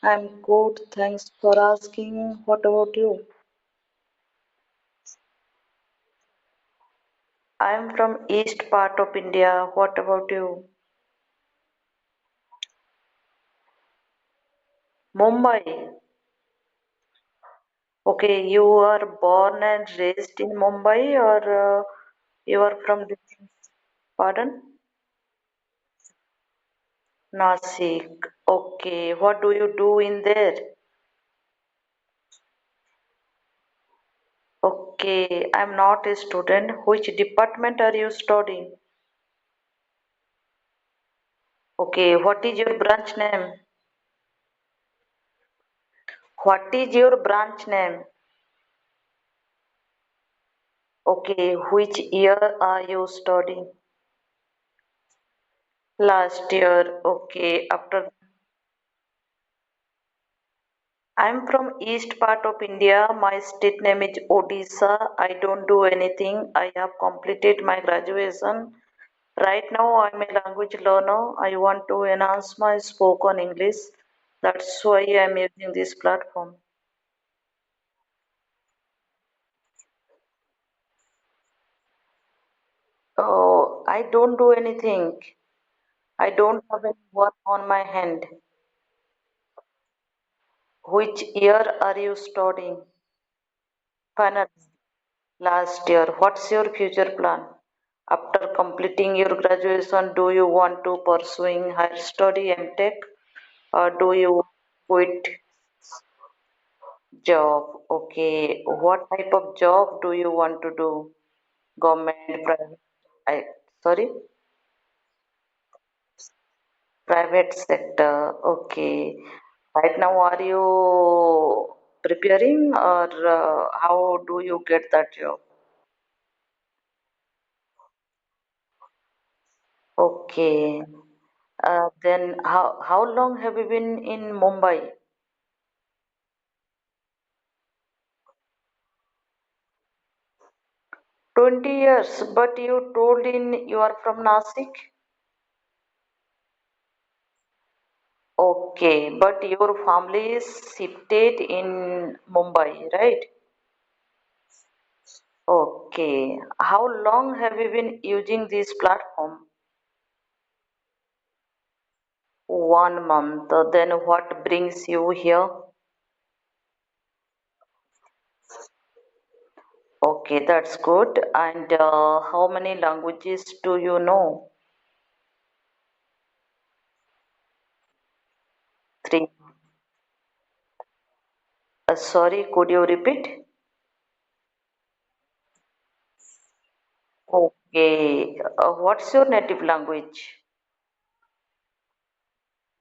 I'm good, thanks for asking. What about you? I'm from east part of India. What about you? Mumbai. Okay, you are born and raised in Mumbai or you are from different? Pardon? Nasik. Okay, what do you do in there? Okay, I'm not a student. Which department are you studying? Okay, what is your branch name? What is your branch name? Okay, which year are you studying? Last year, okay. After I'm from east part of India. My state name is Odisha. I don't do anything. I have completed my graduation. Right now, I'm a language learner. I want to enhance my spoken English. That's why I'm using this platform. Oh, I don't do anything. I don't have any work on my hand. Which year are you studying? Final. Last year. What's your future plan? After completing your graduation, do you want to pursuing higher study and tech or do you quit job? Okay. What type of job do you want to do? Government, private? I, sorry, private sector. Okay. Right now, are you preparing or how do you get that job? Okay. Then how long have you been in Mumbai? 20 years, but you told in you are from Nasik? Okay, but your family is shifted in Mumbai, right? Okay. How long have you been using this platform? 1 month. Then what brings you here? Okay, that's good. And how many languages do you know? Three. Sorry, could you repeat? Okay. What's your native language?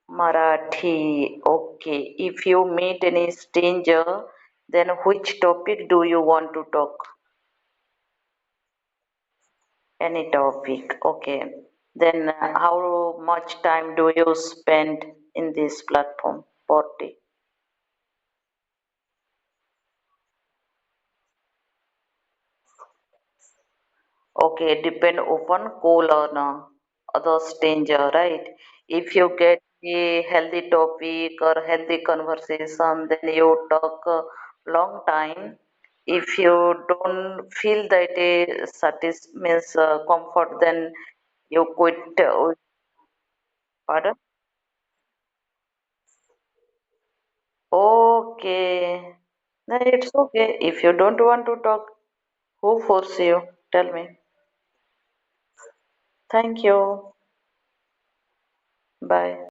Marathi. Okay. If you meet any stranger, then which topic do you want to talk? Any topic. Okay. Then how much time do you spend in this platform? 40. Okay, depend upon co-learner, other stranger, right? If you get a healthy topic or healthy conversation, then you talk a long time. If you don't feel that a means comfort, then you quit. Pardon? Okay, then it's okay. If you don't want to talk, who force you? Tell me. Thank you. Bye.